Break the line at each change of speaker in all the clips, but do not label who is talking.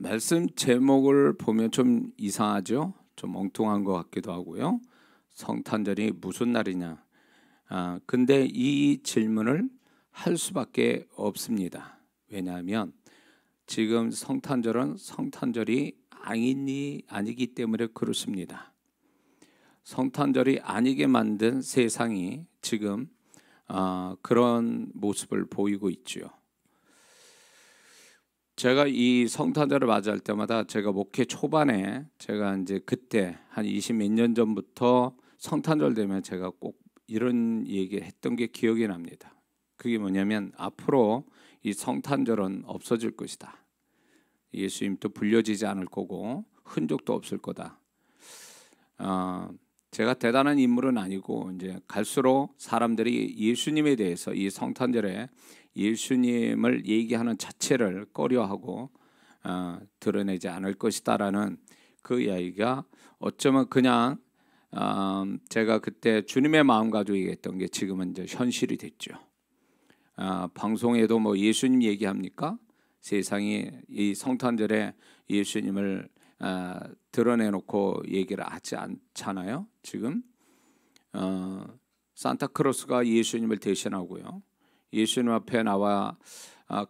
말씀 제목을 보면 좀 이상하죠? 좀 엉뚱한 것 같기도 하고요. 성탄절이 무슨 날이냐? 근데 이 질문을 할 수밖에 없습니다. 왜냐하면 지금 성탄절은 성탄절이 아니기 때문에 그렇습니다. 성탄절이 아니게 만든 세상이 지금 그런 모습을 보이고 있죠. 제가 이 성탄절을 맞이할 때마다 제가 목회 초반에 제가 이제 그때 한 20 몇 년 전부터 성탄절 되면 제가 꼭 이런 얘기를 했던 게 기억이 납니다. 그게 뭐냐면 앞으로 이 성탄절은 없어질 것이다. 예수님도 불려지지 않을 거고 흔적도 없을 거다. 제가 대단한 인물은 아니고 이제 갈수록 사람들이 예수님에 대해서 이 성탄절에 예수님을 얘기하는 자체를 꺼려하고 드러내지 않을 것이다라는 그 이야기가 어쩌면 그냥 제가 그때 주님의 마음 가지고 얘기했던 게 지금은 이제 현실이 됐죠. 방송에도 뭐 예수님 얘기합니까? 세상이 이 성탄절에 예수님을 드러내놓고 얘기를 하지 않잖아요. 지금 산타크로스가 예수님을 대신하고요. 예수님 앞에 나와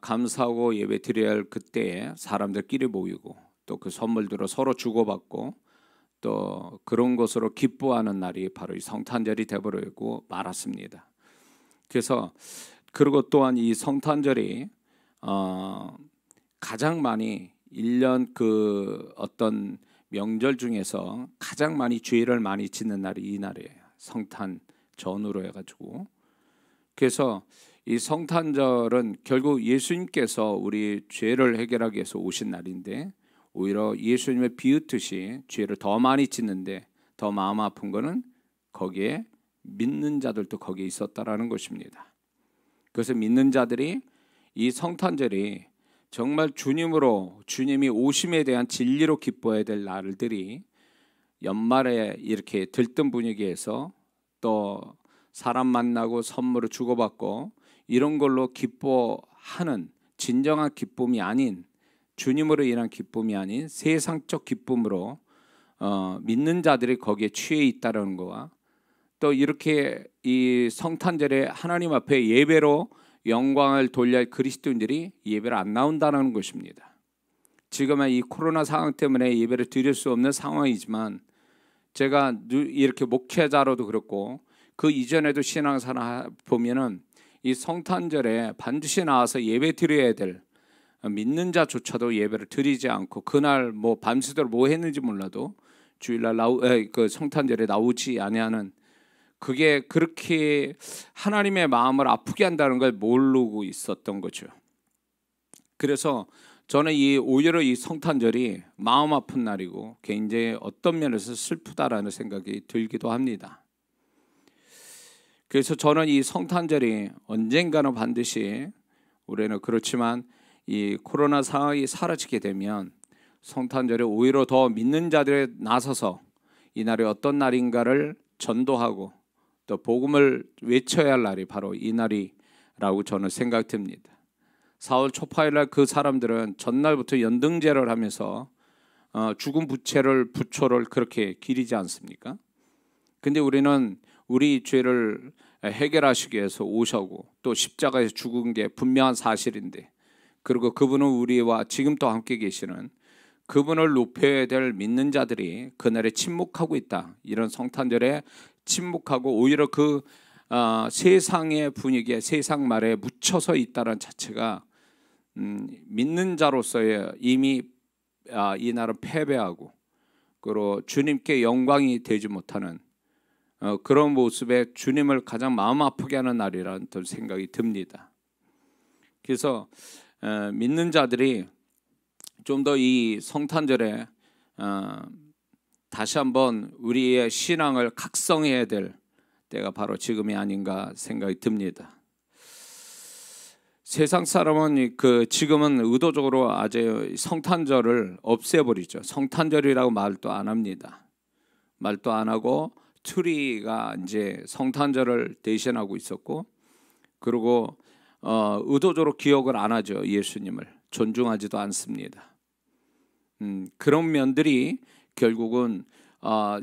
감사하고 예배 드려야 할 그때에 사람들끼리 모이고 또 그 선물들을 서로 주고받고 또 그런 것으로 기뻐하는 날이 바로 이 성탄절이 되어버리고 말았습니다. 그래서 그리고 또한 이 성탄절이 가장 많이 1년 그 어떤 명절 중에서 가장 많이 죄를 많이 짓는 날이 이 날이에요. 성탄 전후로 해가지고. 그래서 이 성탄절은 결국 예수님께서 우리 죄를 해결하기 위해서 오신 날인데 오히려 예수님을 비웃듯이 죄를 더 많이 짓는데 더 마음 아픈 거는 거기에 믿는 자들도 거기에 있었다라는 것입니다. 그래서 믿는 자들이 이 성탄절이 정말 주님이 오심에 대한 진리로 기뻐해야 될 날들이 연말에 이렇게 들뜬 분위기에서 또 사람 만나고 선물을 주고받고 이런 걸로 기뻐하는 진정한 기쁨이 아닌 주님으로 인한 기쁨이 아닌 세상적 기쁨으로 믿는 자들이 거기에 취해 있다는 거와 또 이렇게 이 성탄절에 하나님 앞에 예배로 영광을 돌려야 할 그리스도인들이 예배를 안 나온다는 것입니다. 지금은 이 코로나 상황 때문에 예배를 드릴 수 없는 상황이지만 제가 이렇게 목회자로도 그렇고 그 이전에도 신앙생활 보면은 이 성탄절에 반드시 나와서 예배 드려야 될 믿는 자조차도 예배를 드리지 않고 그날 뭐 밤새도록 뭐 했는지 몰라도 주일날 그 성탄절에 나오지 아니하는 그게 그렇게 하나님의 마음을 아프게 한다는 걸 모르고 있었던 거죠. 그래서 저는 오히려 이 성탄절이 마음 아픈 날이고 굉장히 어떤 면에서 슬프다라는 생각이 들기도 합니다. 그래서 저는 이 성탄절이 언젠가는 반드시 우리는 그렇지만 이 코로나 상황이 사라지게 되면 성탄절에 오히려 더 믿는 자들에 나서서 이 날이 어떤 날인가를 전도하고 또 복음을 외쳐야 할 날이 바로 이 날이라고 저는 생각됩니다. 4월 초파일날 그 사람들은 전날부터 연등제를 하면서 죽은 부초를 그렇게 기리지 않습니까? 근데 우리는 우리 죄를 해결하시기 위해서 오셔고 또 십자가에서 죽은 게 분명한 사실인데 그리고 그분은 우리와 지금도 함께 계시는 그분을 높여야 될 믿는 자들이 그날에 침묵하고 있다. 이런 성탄절에 침묵하고 오히려 그 세상의 분위기에 세상 말에 묻혀서 있다는 자체가 믿는 자로서의 이미 이 날은 패배하고 그리고 주님께 영광이 되지 못하는 그런 모습에 주님을 가장 마음 아프게 하는 날이라는 생각이 듭니다. 그래서 믿는 자들이 좀 더 이 성탄절에 다시 한번 우리의 신앙을 각성해야 될 때가 바로 지금이 아닌가 생각이 듭니다. 세상 사람은 지금은 의도적으로 아주 성탄절을 없애버리죠. 성탄절이라고 말도 안 합니다. 말도 안 하고 트리가 이제 성탄절을 대신하고 있었고 그리고 의도적으로 기억을 안 하죠. 예수님을 존중하지도 않습니다. 그런 면들이 결국은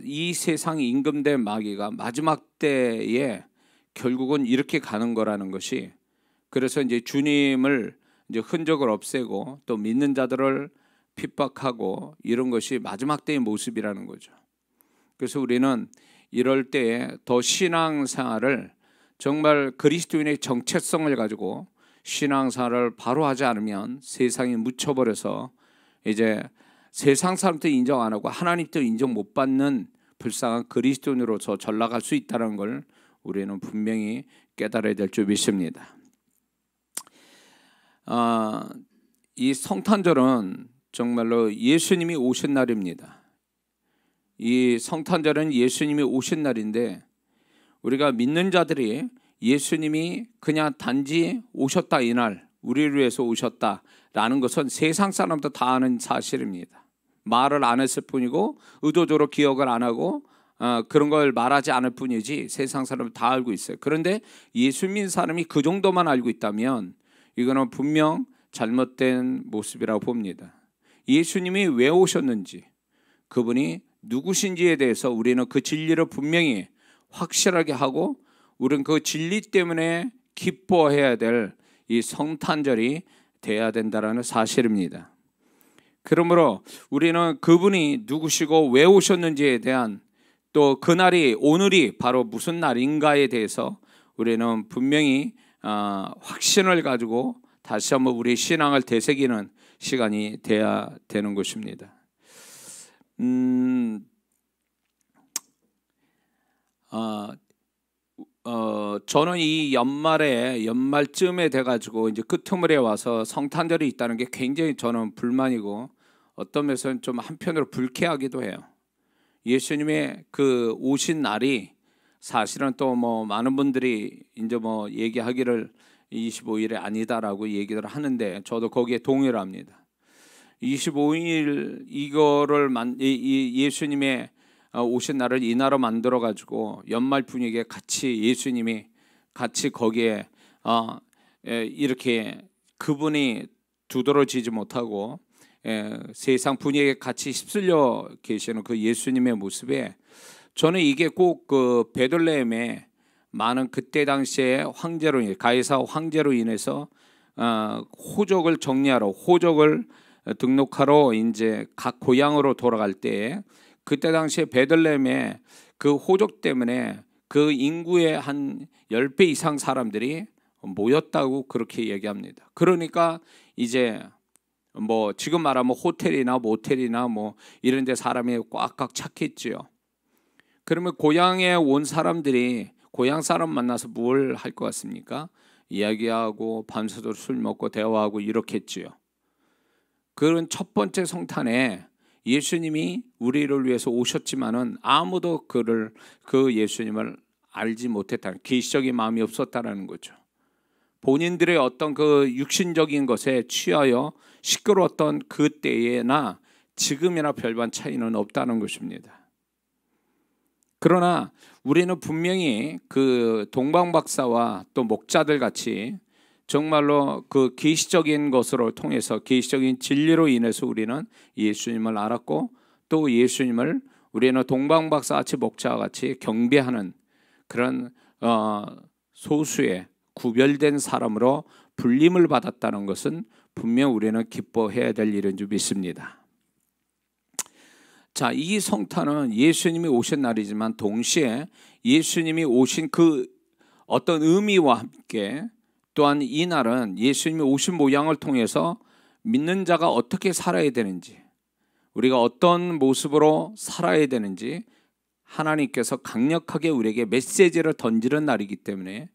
이 세상 임금된 마귀가 마지막 때에 결국은 이렇게 가는 거라는 것이, 그래서 이제 주님을 이제 흔적을 없애고 또 믿는 자들을 핍박하고 이런 것이 마지막 때의 모습이라는 거죠. 그래서 우리는 이럴 때에 더 신앙생활을 정말 그리스도인의 정체성을 가지고 신앙생활을 바로 하지 않으면 세상이 묻혀버려서 이제 세상 사람도 인정 안 하고 하나님도 인정 못 받는 불쌍한 그리스도인으로서 전락할 수 있다는 걸 우리는 분명히 깨달아야 될 줄 믿습니다. 이 성탄절은 정말로 예수님이 오신 날입니다. 이 성탄절은 예수님이 오신 날인데, 우리가 믿는 자들이 예수님이 그냥 단지 오셨다, 이날 우리를 위해서 오셨다라는 것은 세상 사람도 다 아는 사실입니다. 말을 안 했을 뿐이고 의도적으로 기억을 안 하고 그런 걸 말하지 않을 뿐이지 세상 사람은 다 알고 있어요. 그런데 예수 믿는 사람이 그 정도만 알고 있다면 이거는 분명 잘못된 모습이라고 봅니다. 예수님이 왜 오셨는지, 그분이 누구신지에 대해서 우리는 그 진리를 분명히 확실하게 하고, 우리는 그 진리 때문에 기뻐해야 될 이 성탄절이 돼야 된다는 사실입니다. 그러므로 우리는 그분이 누구시고 왜 오셨는지에 대한, 또 그날이 오늘이 바로 무슨 날인가에 대해서 우리는 분명히 확신을 가지고 다시 한번 우리 신앙을 되새기는 시간이 돼야 되는 것입니다. 저는 이 연말쯤에 돼가지고 이제 끄트물에 와서 성탄절이 있다는 게 굉장히 저는 불만이고, 어떤 면에서는 좀 한편으로 불쾌하기도 해요. 예수님의 그 오신 날이 사실은 또 뭐 많은 분들이 이제 뭐 얘기하기를 25일에 아니다라고 얘기를 하는데, 저도 거기에 동의를 합니다. 25일 이거를 예수님의 오신 날을 이날로 만들어 가지고 연말 분위기에 같이 예수님이 같이 거기에 이렇게 그분이 두드러지지 못하고 세상 분위기에 같이 휩쓸려 계시는 그 예수님의 모습에, 저는 이게 꼭 그 베들레헴에 많은 그때 당시에 황제로, 가이사 황제로 인해서 호적을 정리하러, 호적을 등록하러 이제 각 고향으로 돌아갈 때, 그때 당시에 베들레헴에 그 호적 때문에 그 인구의 한 10배 이상 사람들이 모였다고 그렇게 얘기합니다. 그러니까 이제 뭐 지금 말하면 호텔이나 모텔이나 뭐 이런 데 사람이 꽉꽉 찼겠지요. 그러면 고향에 온 사람들이 고향 사람 만나서 뭘 할 것 같습니까? 이야기하고 밤새도록 술 먹고 대화하고 이렇겠지요. 그런 첫 번째 성탄에 예수님이 우리를 위해서 오셨지만은 아무도 그 예수님을 알지 못했다는, 계시적인 마음이 없었다라는 거죠. 본인들의 어떤 그 육신적인 것에 취하여 시끄러웠던 그 때에나 지금이나 별반 차이는 없다는 것입니다. 그러나 우리는 분명히 그 동방박사와 또 목자들 같이 정말로 그 계시적인 것으로 통해서, 계시적인 진리로 인해서 우리는 예수님을 알았고, 또 예수님을 우리는 동방박사 같이 목자와 같이 경배하는 그런 소수의 구별된 사람으로 불림을 받았다는 것은 분명 우리는 기뻐해야 될 일인 줄 믿습니다. 자, 이 성탄은 예수님이 오신 날이지만 동시에 예수님이 오신 그 어떤 의미와 함께, 또한 이 날은 예수님이 오신 모양을 통해서 믿는 자가 어떻게 살아야 되는지, 우리가 어떤 모습으로 살아야 되는지 하나님께서 강력하게 우리에게 메시지를 던지는 날이기 때문에,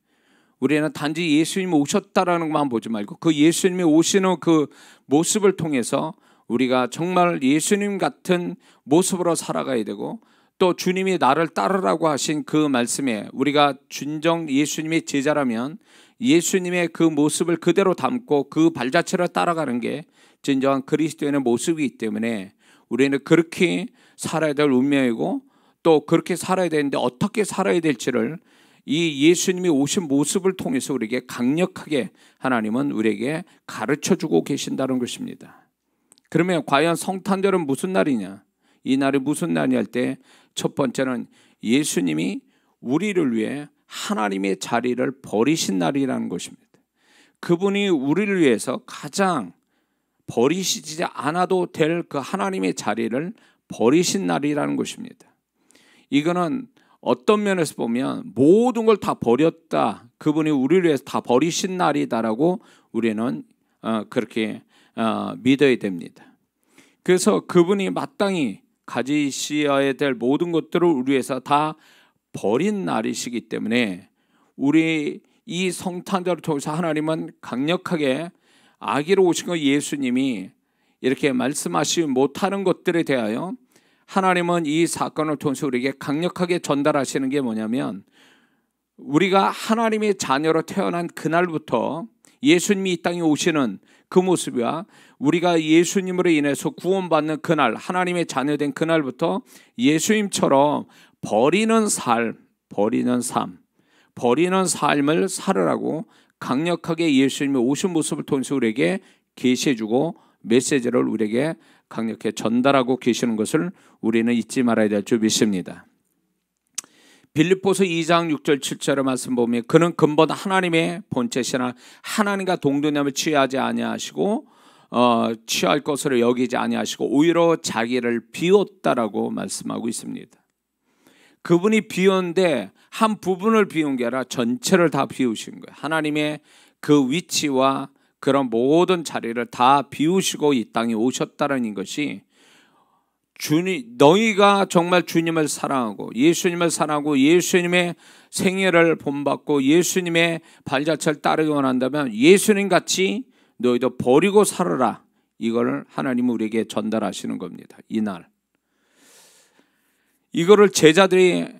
우리는 단지 예수님이 오셨다라는 것만 보지 말고 그 예수님이 오시는 그 모습을 통해서 우리가 정말 예수님 같은 모습으로 살아가야 되고, 또 주님이 나를 따르라고 하신 그 말씀에 우리가 진정 예수님의 제자라면 예수님의 그 모습을 그대로 담고 그 발자취를 따라가는 게 진정한 그리스도인의 모습이기 때문에 우리는 그렇게 살아야 될 운명이고, 또 그렇게 살아야 되는데 어떻게 살아야 될지를 이 예수님이 오신 모습을 통해서 우리에게 강력하게 하나님은 우리에게 가르쳐주고 계신다는 것입니다. 그러면 과연 성탄절은 무슨 날이냐? 이 날이 무슨 날이냐 할 때 첫 번째는 예수님이 우리를 위해 하나님의 자리를 버리신 날이라는 것입니다. 그분이 우리를 위해서 가장 버리시지 않아도 될 그 하나님의 자리를 버리신 날이라는 것입니다. 이거는 어떤 면에서 보면 모든 걸 다 버렸다, 그분이 우리를 위해서 다 버리신 날이다라고 우리는 그렇게 믿어야 됩니다. 그래서 그분이 마땅히 가지셔야 될 모든 것들을 우리 위해서 다 버린 날이시기 때문에 우리 이 성탄절을 통해서 하나님은 강력하게 아기로 오신 그 예수님이 이렇게 말씀하시지 못하는 것들에 대하여 하나님은 이 사건을 통해서 우리에게 강력하게 전달하시는 게 뭐냐면, 우리가 하나님의 자녀로 태어난 그날부터 예수님이 이 땅에 오시는 그 모습이와 우리가 예수님으로 인해서 구원받는 그날, 하나님의 자녀된 그날부터 예수님처럼 버리는 삶을 살으라고 강력하게 예수님이 오신 모습을 통해서 우리에게 계시해주고 메시지를 우리에게 강력하게 전달하고 계시는 것을 우리는 잊지 말아야 될 줄 믿습니다. 빌립보서 2장 6절 7절의 말씀 보면, 그는 근본 하나님의 본체시나 하나님과 동등함을 취하지 아니하시고 취할 것으로 여기지 아니하시고 오히려 자기를 비웠다라고 말씀하고 있습니다. 그분이 비웠는데 한 부분을 비운 게 아니라 전체를 다 비우신 거예요. 하나님의 그 위치와 그런 모든 자리를 다 비우시고 이 땅에 오셨다는 것이, 너희가 정말 주님을 사랑하고 예수님을 사랑하고 예수님의 생애를 본받고 예수님의 발자취를 따르기 원한다면 예수님 같이 너희도 버리고 살아라. 이걸 하나님은 우리에게 전달하시는 겁니다. 이날 이거를 제자들의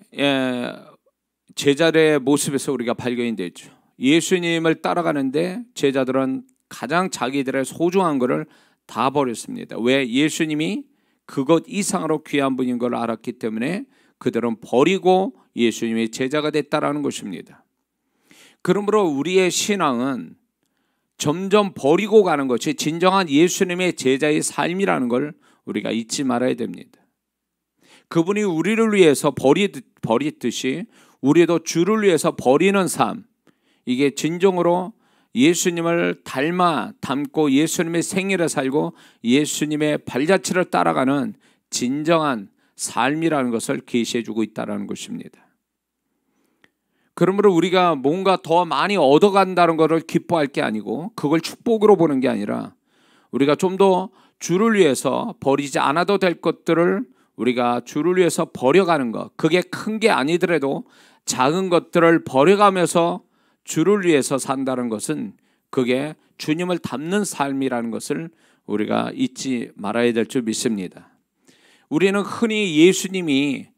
모습에서 우리가 발견이 되죠. 예수님을 따라가는데 제자들은 가장 자기들의 소중한 것을 다 버렸습니다. 왜? 예수님이 그것 이상으로 귀한 분인 걸 알았기 때문에 그들은 버리고 예수님의 제자가 됐다라는 것입니다. 그러므로 우리의 신앙은 점점 버리고 가는 것이 진정한 예수님의 제자의 삶이라는 걸 우리가 잊지 말아야 됩니다. 그분이 우리를 위해서 버리듯이 우리도 주를 위해서 버리는 삶, 이게 진정으로 예수님을 닮고 예수님의 생애를 살고 예수님의 발자취를 따라가는 진정한 삶이라는 것을 계시해주고 있다는 것입니다. 그러므로 우리가 뭔가 더 많이 얻어간다는 것을 기뻐할 게 아니고 그걸 축복으로 보는 게 아니라 우리가 좀 더 주를 위해서 버리지 않아도 될 것들을 우리가 주를 위해서 버려가는 것, 그게 큰 게 아니더라도 작은 것들을 버려가면서 주를 위해서 산다는 것은 그게 주님을 닮는 삶이라는 것을 우리가 잊지 말아야 될 줄 믿습니다. 우리는 흔히 예수님이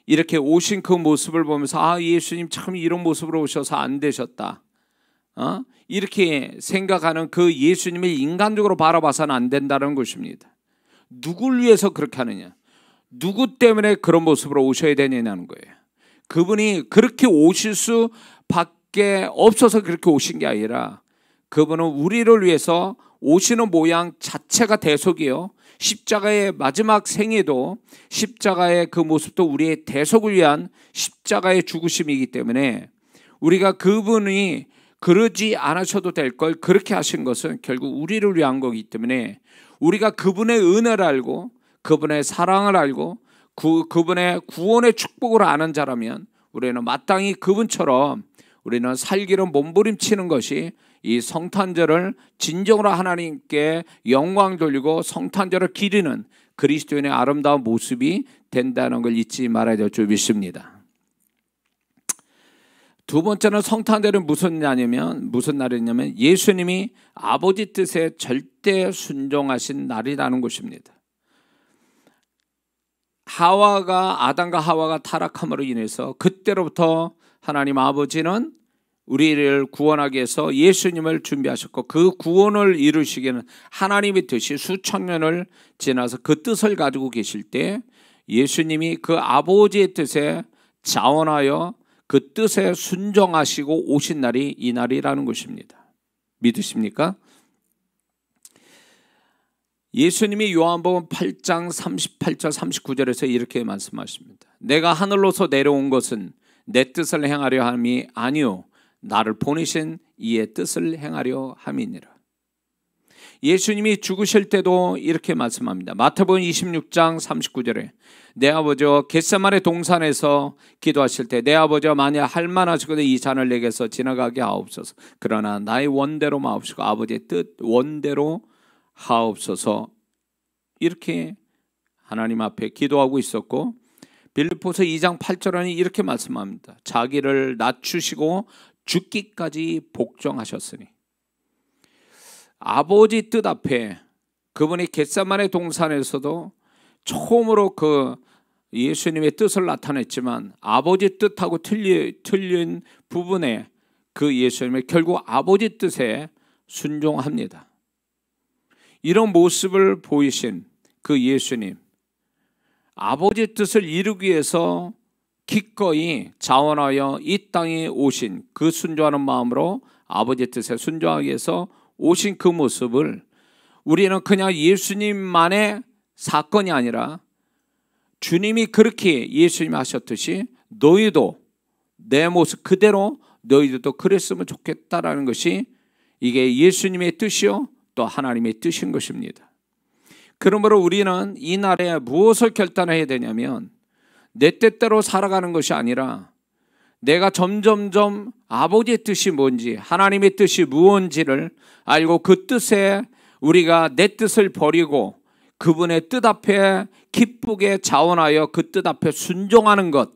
이렇게 오신 그 모습을 보면서 예수님 참 이런 모습으로 오셔서 안 되셨다, 이렇게 생각하는 그 예수님을 인간적으로 바라봐서는 안 된다는 것입니다. 누굴 위해서 그렇게 하느냐, 누구 때문에 그런 모습으로 오셔야 되느냐는 거예요. 그분이 그렇게 오실 수밖에 없어서 그렇게 오신 게 아니라 그분은 우리를 위해서 오시는 모양 자체가 대속이에요. 십자가의 마지막 생애도, 십자가의 그 모습도 우리의 대속을 위한 십자가의 죽으심이기 때문에 우리가 그분이 그러지 않으셔도 될 걸 그렇게 하신 것은 결국 우리를 위한 거기 때문에 우리가 그분의 은혜를 알고 그분의 사랑을 알고 그분의 구원의 축복을 아는 자라면 우리는 마땅히 그분처럼 우리는 살기를 몸부림치는 것이 이 성탄절을 진정으로 하나님께 영광 돌리고 성탄절을 기리는 그리스도인의 아름다운 모습이 된다는 걸 잊지 말아야 될 줄 믿습니다. 두 번째는 성탄절은 무슨 날이냐면 예수님이 아버지 뜻에 절대 순종하신 날이라는 것입니다. 아담과 하와가 타락함으로 인해서 그때로부터 하나님 아버지는 우리를 구원하기 위해서 예수님을 준비하셨고 그 구원을 이루시기에는 하나님의 뜻이 수천 년을 지나서 그 뜻을 가지고 계실 때 예수님이 그 아버지의 뜻에 자원하여 그 뜻에 순종하시고 오신 날이 이 날이라는 것입니다. 믿으십니까? 예수님이 요한복음 8장 38절 39절에서 이렇게 말씀하십니다. 내가 하늘로서 내려온 것은 내 뜻을 행하려 함이 아니요 나를 보내신 이의 뜻을 행하려 함이니라. 예수님이 죽으실 때도 이렇게 말씀합니다. 마태복음 26장 39절에 내 아버지여 겟세마네 동산에서 기도하실 때 내 아버지여 만약 할 만하시거든 이 잔을 내게서 지나가게 하옵소서. 그러나 나의 원대로 마옵시고 아버지의 뜻 원대로 하옵소서. 이렇게 하나님 앞에 기도하고 있었고, 빌립보서 2장 8절에는 이렇게 말씀합니다. 자기를 낮추시고 죽기까지 복종하셨으니. 아버지 뜻 앞에 그분이 겟세마네 동산에서도 처음으로 그 예수님의 뜻을 나타냈지만 아버지 뜻하고 틀린 부분에 그 예수님이 결국 아버지 뜻에 순종합니다. 이런 모습을 보이신 그 예수님, 아버지 뜻을 이루기 위해서 기꺼이 자원하여 이 땅에 오신 그 순종하는 마음으로 아버지 뜻에 순종하기 위해서 오신 그 모습을 우리는 그냥 예수님만의 사건이 아니라 주님이 그렇게 예수님이 하셨듯이 너희도 내 모습 그대로 너희들도 그랬으면 좋겠다라는 것이 이게 예수님의 뜻이요 또 하나님의 뜻인 것입니다. 그러므로 우리는 이 날에 무엇을 결단해야 되냐면 내 뜻대로 살아가는 것이 아니라 내가 점점점 아버지의 뜻이 뭔지 하나님의 뜻이 무엇인지를 알고 그 뜻에 우리가 내 뜻을 버리고 그분의 뜻 앞에 기쁘게 자원하여 그 뜻 앞에 순종하는 것,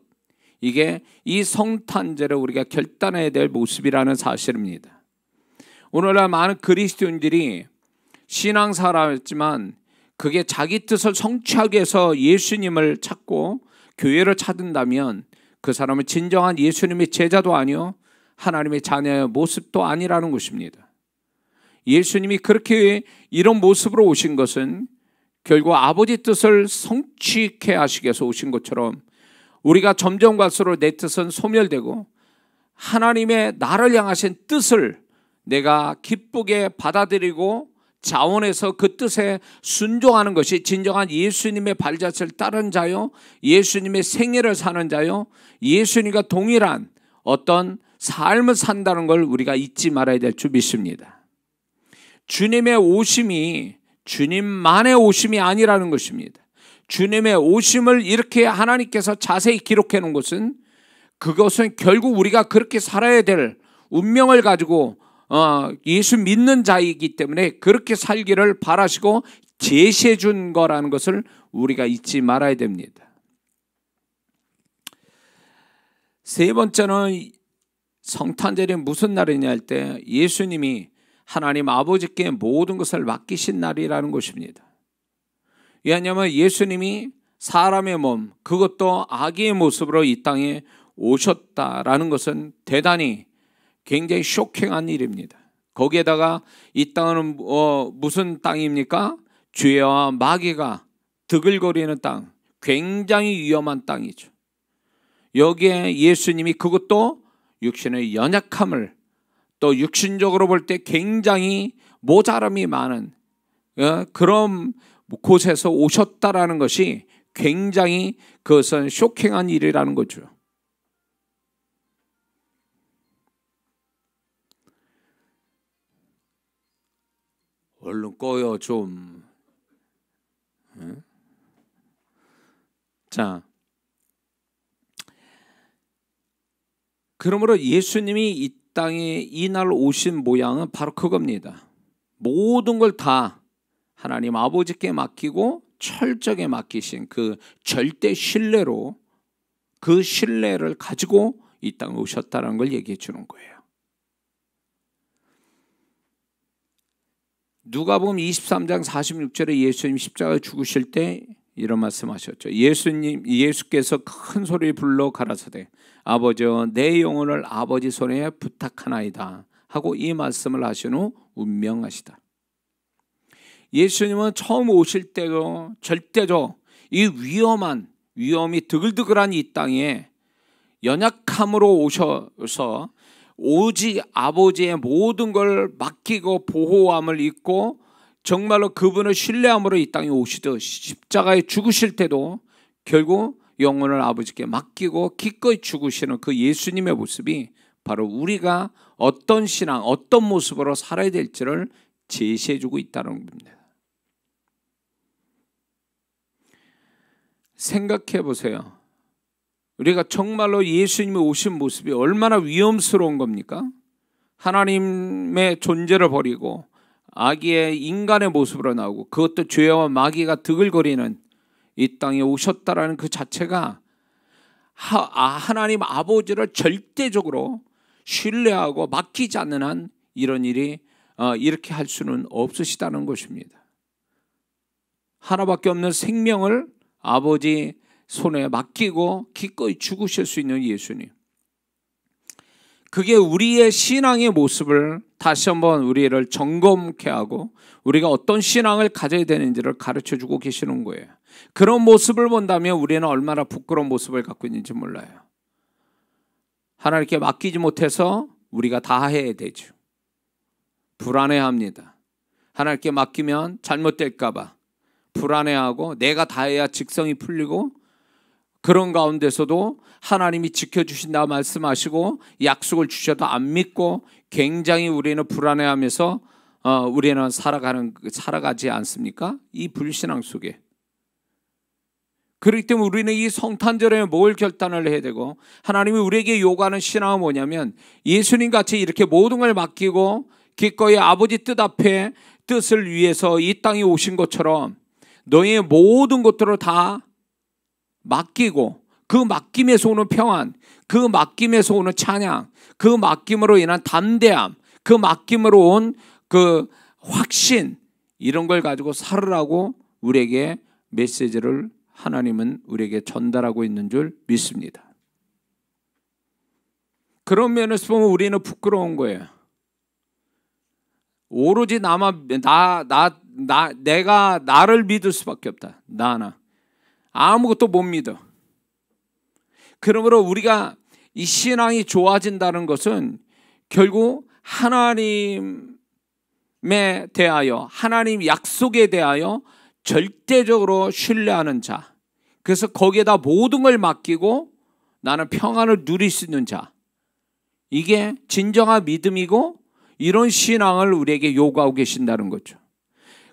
이게 이 성탄절에 우리가 결단해야 될 모습이라는 사실입니다. 오늘날 많은 그리스도인들이 신앙생활했지만 그게 자기 뜻을 성취하기 위해서 예수님을 찾고 교회를 찾는다면 그 사람은 진정한 예수님의 제자도 아니요 하나님의 자녀의 모습도 아니라는 것입니다. 예수님이 그렇게 이런 모습으로 오신 것은 결국 아버지 뜻을 성취케 하시기 위해서 오신 것처럼 우리가 점점 갈수록 내 뜻은 소멸되고 하나님의 나를 향하신 뜻을 내가 기쁘게 받아들이고 자원해서 그 뜻에 순종하는 것이 진정한 예수님의 발자취를 따른 자요, 예수님의 생애를 사는 자요, 예수님과 동일한 어떤 삶을 산다는 걸 우리가 잊지 말아야 될 줄 믿습니다. 주님의 오심이 주님만의 오심이 아니라는 것입니다. 주님의 오심을 이렇게 하나님께서 자세히 기록해 놓은 것은 그것은 결국 우리가 그렇게 살아야 될 운명을 가지고 예수 믿는 자이기 때문에 그렇게 살기를 바라시고 제시해 준 거라는 것을 우리가 잊지 말아야 됩니다. 세 번째는 성탄절이 무슨 날이냐 할 때 예수님이 하나님 아버지께 모든 것을 맡기신 날이라는 것입니다. 왜냐하면 예수님이 사람의 몸, 그것도 아기의 모습으로 이 땅에 오셨다라는 것은 대단히 굉장히 쇼킹한 일입니다. 거기에다가 이 땅은 무슨 땅입니까? 죄와 마귀가 드글거리는 땅, 굉장히 위험한 땅이죠. 여기에 예수님이 그것도 육신의 연약함을 또 육신적으로 볼 때 굉장히 모자람이 많은 그런 곳에서 오셨다라는 것이 굉장히 그것은 쇼킹한 일이라는 거죠. 얼른 꺼요 좀. 자, 그러므로 예수님이 이 땅에 이날 오신 모양은 바로 그겁니다. 모든 걸 다 하나님 아버지께 맡기고 철저하게 맡기신 그 절대 신뢰로 그 신뢰를 가지고 이 땅에 오셨다는 걸 얘기해 주는 거예요. 누가복음 23장 46절에 예수님 십자가에 죽으실 때 이런 말씀하셨죠. 예수께서 큰 소리 불러 가라사대 아버지여 내 영혼을 아버지 손에 부탁하나이다 하고 이 말씀을 하신 후 운명하시다. 예수님은 처음 오실 때도 절대로 이 위험이 드글드글한 이 땅에 연약함으로 오셔서 오직 아버지의 모든 걸 맡기고 보호함을 입고 정말로 그분을 신뢰함으로 이 땅에 오시듯 십자가에 죽으실 때도 결국 영혼을 아버지께 맡기고 기꺼이 죽으시는 그 예수님의 모습이 바로 우리가 어떤 신앙, 어떤 모습으로 살아야 될지를 제시해주고 있다는 겁니다. 생각해 보세요. 우리가 정말로 예수님이 오신 모습이 얼마나 위험스러운 겁니까? 하나님의 존재를 버리고 아기의 인간의 모습으로 나오고 그것도 죄와 마귀가 드글거리는 이 땅에 오셨다라는 그 자체가 하나님 아버지를 절대적으로 신뢰하고 맡기지 않는 한 이런 일이 이렇게 할 수는 없으시다는 것입니다. 하나밖에 없는 생명을 아버지 손에 맡기고 기꺼이 죽으실 수 있는 예수님. 그게 우리의 신앙의 모습을 다시 한번 우리를 점검케 하고 우리가 어떤 신앙을 가져야 되는지를 가르쳐주고 계시는 거예요. 그런 모습을 본다면 우리는 얼마나 부끄러운 모습을 갖고 있는지 몰라요. 하나님께 맡기지 못해서 우리가 다 해야 되죠. 불안해합니다. 하나님께 맡기면 잘못될까 봐 불안해하고 내가 다 해야 직성이 풀리고 그런 가운데서도 하나님이 지켜주신다 말씀하시고 약속을 주셔도 안 믿고 굉장히 우리는 불안해하면서 우리는 살아가지 않습니까? 이 불신앙 속에. 그렇기 때문에 우리는 이 성탄절에 뭘 결단을 해야 되고 하나님이 우리에게 요구하는 신앙은 뭐냐면 예수님 같이 이렇게 모든 걸 맡기고 기꺼이 아버지 뜻 앞에 뜻을 위해서 이 땅에 오신 것처럼 너의 모든 것들을 다 맡기고 그 맡김에서 오는 평안, 그 맡김에서 오는 찬양, 그 맡김으로 인한 담대함, 그 맡김으로 온 그 확신 이런 걸 가지고 살으라고 우리에게 메시지를 하나님은 우리에게 전달하고 있는 줄 믿습니다. 그런 면에서 보면 우리는 부끄러운 거예요. 오로지 내가 나를 믿을 수밖에 없다. 나 하나. 아무것도 못 믿어. 그러므로 우리가 이 신앙이 좋아진다는 것은 결국 하나님에 대하여 하나님 약속에 대하여 절대적으로 신뢰하는 자, 그래서 거기에다 모든 걸 맡기고 나는 평안을 누릴 수 있는 자, 이게 진정한 믿음이고 이런 신앙을 우리에게 요구하고 계신다는 거죠.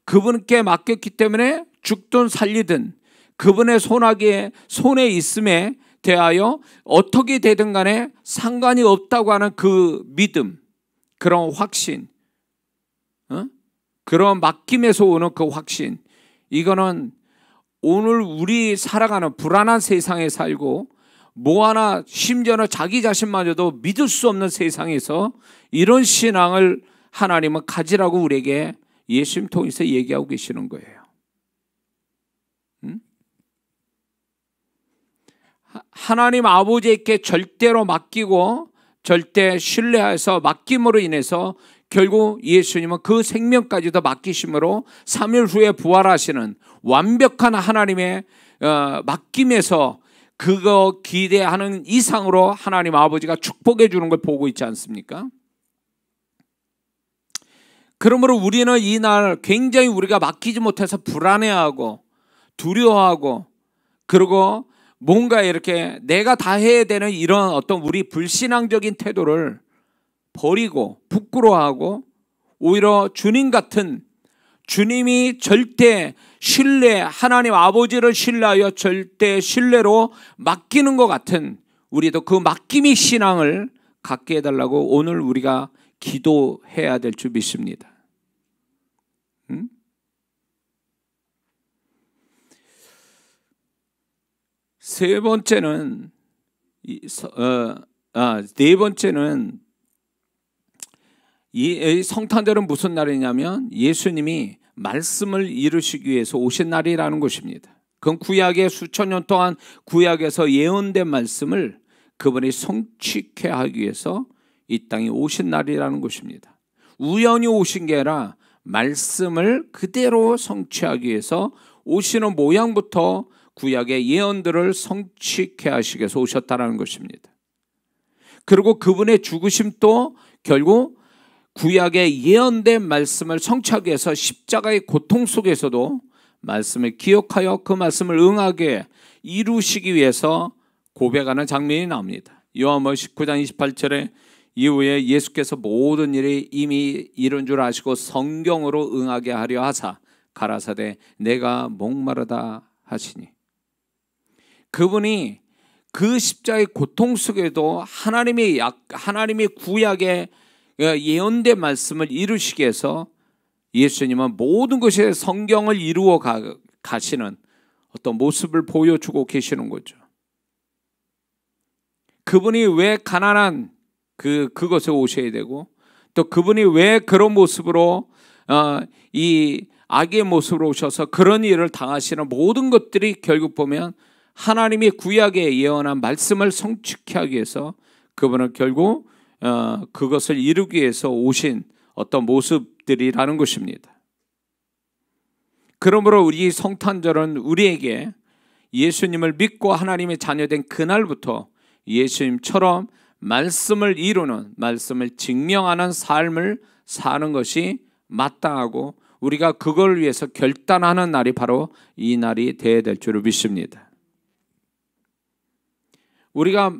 그분께 맡겼기 때문에 죽든 살리든 그분의 손에 있음에 대하여 어떻게 되든 간에 상관이 없다고 하는 그 믿음, 그런 확신, 그런 맡김에서 오는 그 확신, 이거는 오늘 우리 살아가는 불안한 세상에 살고 뭐 하나 심지어는 자기 자신마저도 믿을 수 없는 세상에서 이런 신앙을 하나님은 가지라고 우리에게 예수님 통해서 얘기하고 계시는 거예요. 하나님 아버지께 절대로 맡기고 절대 신뢰해서 맡김으로 인해서 결국 예수님은 그 생명까지도 맡기심으로 3일 후에 부활하시는 완벽한 하나님의 맡김에서 그거 기대하는 이상으로 하나님 아버지가 축복해 주는 걸 보고 있지 않습니까? 그러므로 우리는 이날 굉장히 우리가 맡기지 못해서 불안해하고 두려워하고 그리고 뭔가 이렇게 내가 다 해야 되는 이런 어떤 우리 불신앙적인 태도를 버리고 부끄러워하고 오히려 주님 같은, 주님이 절대 신뢰, 하나님 아버지를 신뢰하여 절대 신뢰로 맡기는 것 같은 우리도 그 맡김의 신앙을 갖게 해달라고 오늘 우리가 기도해야 될 줄 믿습니다. 네 번째는 이 성탄절은 무슨 날이냐면 예수님이 말씀을 이루시기 위해서 오신 날이라는 것입니다. 그건 구약의 수천 년 동안 구약에서 예언된 말씀을 그분이 성취케 하기 위해서 이 땅에 오신 날이라는 것입니다. 우연히 오신 게 아니라 말씀을 그대로 성취하기 위해서 오시는 모양부터 구약의 예언들을 성취케 하시기 위해서 오셨다는 것입니다. 그리고 그분의 죽으심도 결국 구약의 예언된 말씀을 성취하기 위해서 십자가의 고통 속에서도 말씀을 기억하여 그 말씀을 응하게 이루시기 위해서 고백하는 장면이 나옵니다. 요한복음 19장 28절에 이후에 예수께서 모든 일이 이미 이룬 줄 아시고 성경으로 응하게 하려 하사 가라사대 내가 목마르다 하시니, 그분이 그 십자가의 고통 속에도 하나님의 구약의 예언된 말씀을 이루시기 위해서 예수님은 모든 것에 성경을 이루어 가시는 어떤 모습을 보여주고 계시는 거죠. 그분이 왜 가난한 그것에 오셔야 되고, 또 그분이 왜 그런 모습으로 이 악의 모습으로 오셔서 그런 일을 당하시는 모든 것들이 결국 보면 하나님이 구약에 예언한 말씀을 성취하기 하기 위해서 그분은 결국 그것을 이루기 위해서 오신 어떤 모습들이라는 것입니다. 그러므로 우리 성탄절은 우리에게 예수님을 믿고 하나님의 자녀된 그날부터 예수님처럼 말씀을 이루는, 말씀을 증명하는 삶을 사는 것이 마땅하고 우리가 그걸 위해서 결단하는 날이 바로 이 날이 되어야 될 줄을 믿습니다. 우리가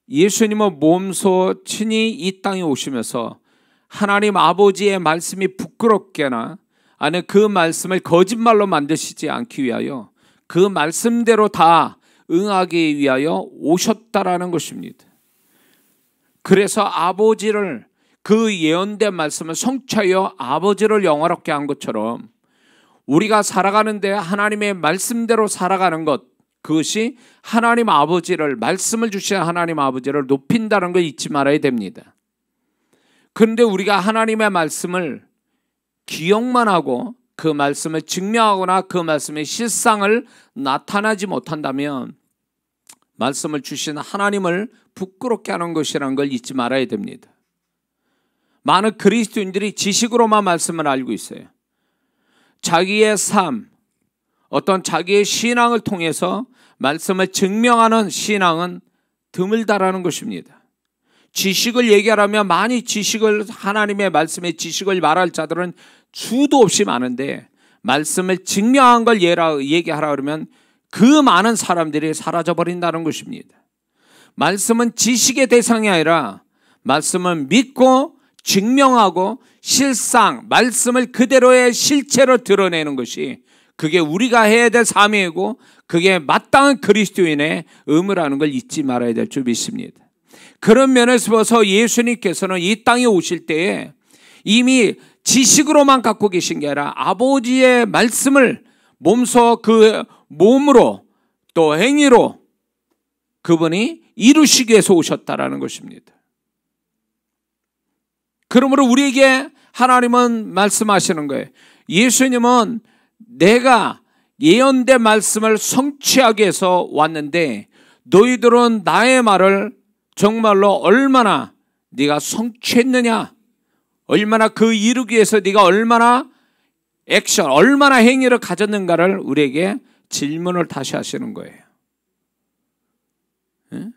예수님은 몸소 친히 이 땅에 오시면서 하나님 아버지의 말씀이 부끄럽게나 아니 그 말씀을 거짓말로 만드시지 않기 위하여 그 말씀대로 다 응하기 위하여 오셨다라는 것입니다. 그래서 아버지를, 그 예언된 말씀을 성취하여 아버지를 영화롭게 한 것처럼 우리가 살아가는데 하나님의 말씀대로 살아가는 것, 그것이 하나님 아버지를, 말씀을 주신 하나님 아버지를 높인다는 걸 잊지 말아야 됩니다. 그런데 우리가 하나님의 말씀을 기억만 하고 그 말씀을 증명하거나 그 말씀의 실상을 나타나지 못한다면 말씀을 주신 하나님을 부끄럽게 하는 것이라는 걸 잊지 말아야 됩니다. 많은 그리스도인들이 지식으로만 말씀을 알고 있어요. 자기의 삶, 어떤 자기의 신앙을 통해서 말씀을 증명하는 신앙은 드물다라는 것입니다. 지식을 얘기하라면 많이 지식을, 하나님의 말씀의 지식을 말할 자들은 수도 없이 많은데 말씀을 증명한 걸 얘기하라 그러면 그 많은 사람들이 사라져버린다는 것입니다. 말씀은 지식의 대상이 아니라 말씀을 믿고 증명하고 실상, 말씀을 그대로의 실체로 드러내는 것이, 그게 우리가 해야 될 삶이고 그게 마땅한 그리스도인의 의무라는 걸 잊지 말아야 될 줄 믿습니다. 그런 면에서 봐서 예수님께서는 이 땅에 오실 때에 이미 지식으로만 갖고 계신 게 아니라 아버지의 말씀을 몸소 그 몸으로 또 행위로 그분이 이루시기 위해서 오셨다라는 것입니다. 그러므로 우리에게 하나님은 말씀하시는 거예요. 예수님은 내가 예언된 말씀을 성취하기 위해서 왔는데 너희들은 나의 말을 정말로 얼마나 네가 성취했느냐, 얼마나 그 이루기 위해서 네가 얼마나 액션, 얼마나 행위를 가졌는가를 우리에게 질문을 다시 하시는 거예요. 응?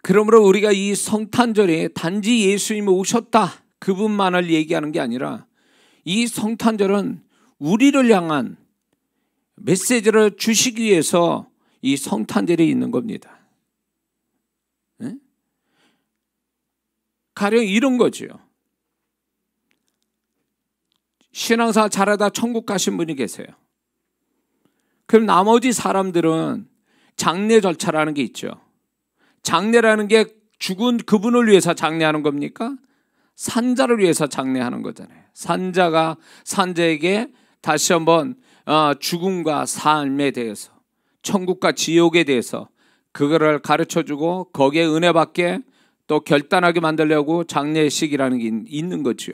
그러므로 우리가 이 성탄절에 단지 예수님이 오셨다, 그분만을 얘기하는 게 아니라 이 성탄절은 우리를 향한 메시지를 주시기 위해서 이 성탄절이 있는 겁니다. 네? 가령 이런 거죠. 신앙생활 잘하다 천국 가신 분이 계세요. 그럼 나머지 사람들은 장례 절차라는 게 있죠. 장례라는 게 죽은 그분을 위해서 장례하는 겁니까? 산자를 위해서 장례하는 거잖아요. 산자에게 다시 한번 죽음과 삶에 대해서, 천국과 지옥에 대해서 그거를 가르쳐주고 거기에 은혜 받게 또 결단하게 만들려고 장례식이라는 게 있는 거죠.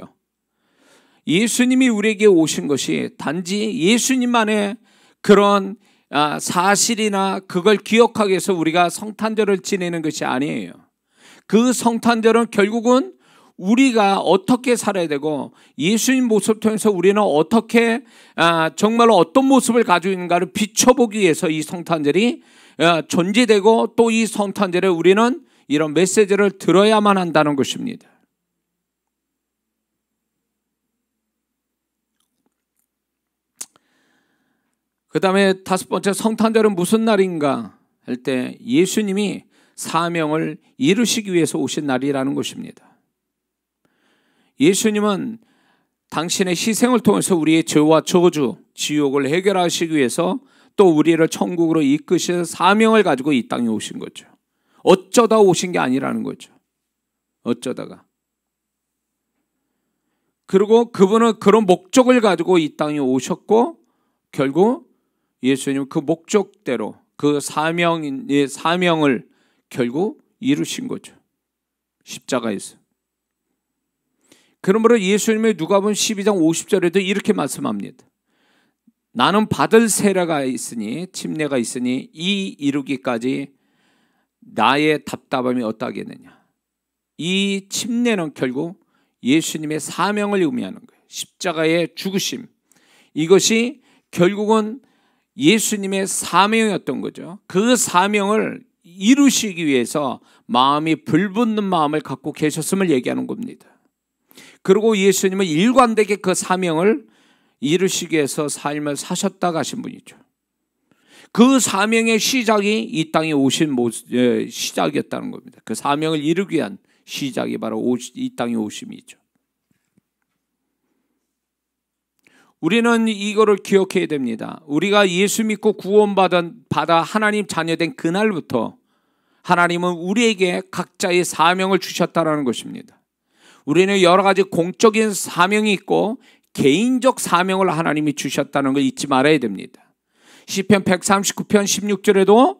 예수님이 우리에게 오신 것이 단지 예수님만의 그런 사실이나 그걸 기억하기 위해서 우리가 성탄절을 지내는 것이 아니에요. 그 성탄절은 결국은 우리가 어떻게 살아야 되고 예수님 모습을 통해서 우리는 어떻게 정말로 어떤 모습을 가지고 있는가를 비춰보기 위해서 이 성탄절이 존재되고 또 이 성탄절에 우리는 이런 메시지를 들어야만 한다는 것입니다. 그 다음에 다섯 번째, 성탄절은 무슨 날인가 할 때 예수님이 사명을 이루시기 위해서 오신 날이라는 것입니다. 예수님은 당신의 희생을 통해서 우리의 죄와 저주, 지옥을 해결하시기 위해서 또 우리를 천국으로 이끄실 사명을 가지고 이 땅에 오신 거죠. 어쩌다 오신 게 아니라는 거죠. 어쩌다가. 그리고 그분은 그런 목적을 가지고 이 땅에 오셨고 결국 예수님은 그 목적대로 그 사명을 결국 이루신 거죠. 십자가에서. 그러므로 예수님의 누가복음 12장 50절에도 이렇게 말씀합니다. 나는 받을 세례가 있으니 침례가 있으니 이 이루기까지 나의 답답함이 어떠하겠느냐. 이 침례는 결국 예수님의 사명을 의미하는 거예요. 십자가의 죽으심. 이것이 결국은 예수님의 사명이었던 거죠. 그 사명을 이루시기 위해서 마음이 불붙는 마음을 갖고 계셨음을 얘기하는 겁니다. 그리고 예수님은 일관되게 그 사명을 이루시기 위해서 삶을 사셨다 가신 분이죠. 그 사명의 시작이 이 땅에 오신 시작이었다는 겁니다. 그 사명을 이루기 위한 시작이 바로 이 땅에 오심이죠. 우리는 이거를 기억해야 됩니다. 우리가 예수 믿고 구원받아 하나님 자녀된 그날부터 하나님은 우리에게 각자의 사명을 주셨다는 것입니다. 우리는 여러 가지 공적인 사명이 있고 개인적 사명을 하나님이 주셨다는 걸 잊지 말아야 됩니다. 시편 139편 16절에도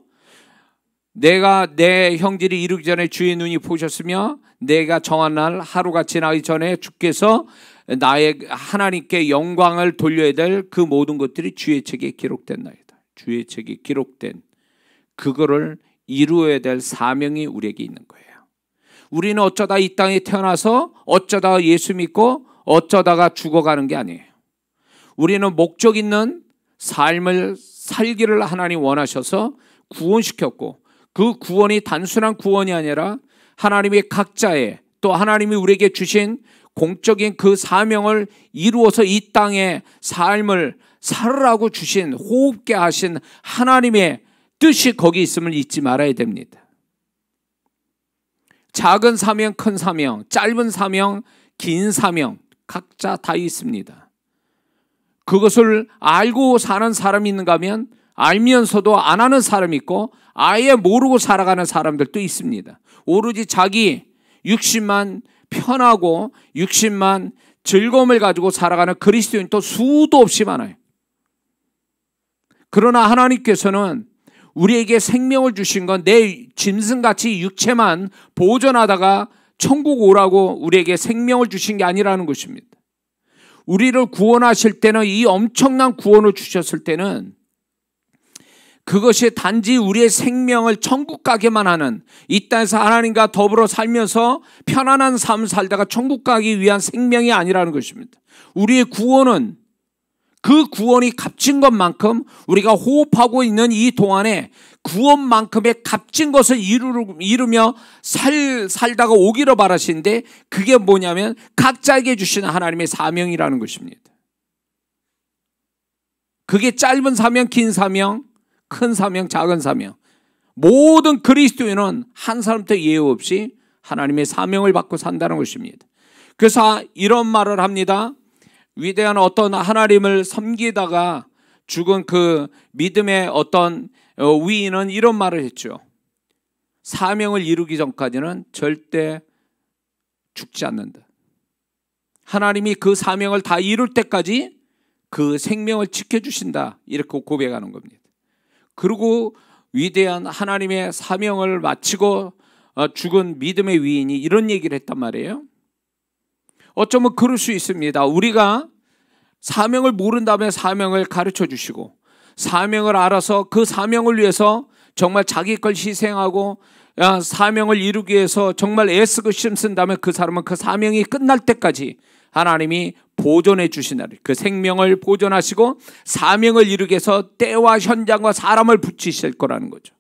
내가 내 형질이 이루기 전에 주의 눈이 보셨으며 내가 정한 날 하루가 지나기 전에 주께서 나의 하나님께 영광을 돌려야 될 그 모든 것들이 주의 책에 기록된나이다. 주의 책에 기록된 그거를 이루어야 될 사명이 우리에게 있는 거예요. 우리는 어쩌다 이 땅에 태어나서 어쩌다가 예수 믿고 어쩌다가 죽어가는 게 아니에요. 우리는 목적 있는 삶을 살기를 하나님 원하셔서 구원시켰고 그 구원이 단순한 구원이 아니라 하나님의 각자의 또 하나님이 우리에게 주신 공적인 그 사명을 이루어서 이 땅의 삶을 살으라고 주신 호흡게 하신 하나님의 뜻이 거기 있음을 잊지 말아야 됩니다. 작은 사명, 큰 사명, 짧은 사명, 긴 사명 각자 다 있습니다. 그것을 알고 사는 사람이 있는가 하면 알면서도 안 하는 사람이 있고 아예 모르고 살아가는 사람들도 있습니다. 오로지 자기 육신만 편하고 육신만 즐거움을 가지고 살아가는 그리스도인도 수도 없이 많아요. 그러나 하나님께서는 우리에게 생명을 주신 건 내 짐승같이 육체만 보존하다가 천국 오라고 우리에게 생명을 주신 게 아니라는 것입니다. 우리를 구원하실 때는 이 엄청난 구원을 주셨을 때는 그것이 단지 우리의 생명을 천국 가게만 하는 이 땅에서 하나님과 더불어 살면서 편안한 삶을 살다가 천국 가기 위한 생명이 아니라는 것입니다. 우리의 구원은 그 구원이 값진 것만큼 우리가 호흡하고 있는 이 동안에 구원만큼의 값진 것을 이루며 살다가 오기를 바라시는데 그게 뭐냐면 각자에게 주신 하나님의 사명이라는 것입니다. 그게 짧은 사명, 긴 사명, 큰 사명, 작은 사명. 모든 그리스도인은 한 사람도 예외 없이 하나님의 사명을 받고 산다는 것입니다. 그래서 이런 말을 합니다. 위대한 어떤 하나님을 섬기다가 죽은 그 믿음의 어떤 위인은 이런 말을 했죠. 사명을 이루기 전까지는 절대 죽지 않는다. 하나님이 그 사명을 다 이룰 때까지 그 생명을 지켜주신다. 이렇게 고백하는 겁니다. 그리고 위대한 하나님의 사명을 마치고 죽은 믿음의 위인이 이런 얘기를 했단 말이에요. 어쩌면 그럴 수 있습니다. 우리가 사명을 모른다면 사명을 가르쳐 주시고 사명을 알아서 그 사명을 위해서 정말 자기 걸 희생하고 사명을 이루기 위해서 정말 애쓰고 힘쓴다면 그 사람은 그 사명이 끝날 때까지 하나님이 보존해 주시나니 그 생명을 보존하시고 사명을 이루기 위해서 때와 현장과 사람을 붙이실 거라는 거죠.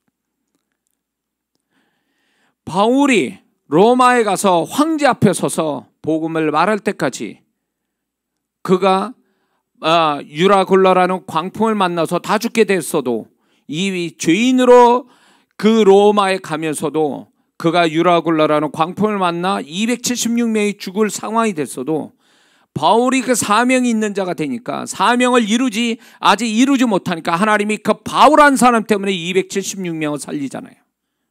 바울이 로마에 가서 황제 앞에 서서 복음을 말할 때까지 그가 유라굴라라는 광풍을 만나서 다 죽게 됐어도, 이 죄인으로 그 로마에 가면서도 그가 유라굴라라는 광풍을 만나 276명이 죽을 상황이 됐어도 바울이 그 사명이 있는 자가 되니까, 사명을 아직 이루지 못하니까 하나님이 그 바울 한 사람 때문에 276명을 살리잖아요.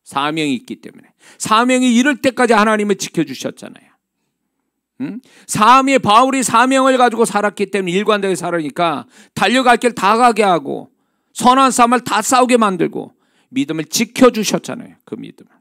사명이 있기 때문에. 사명이 이룰 때까지 하나님을 지켜주셨잖아요. 바울이 사명을 가지고 살았기 때문에 일관되게 살으니까 달려갈 길 다 가게 하고 선한 싸움을 다 싸우게 만들고 믿음을 지켜주셨잖아요. 그 믿음을.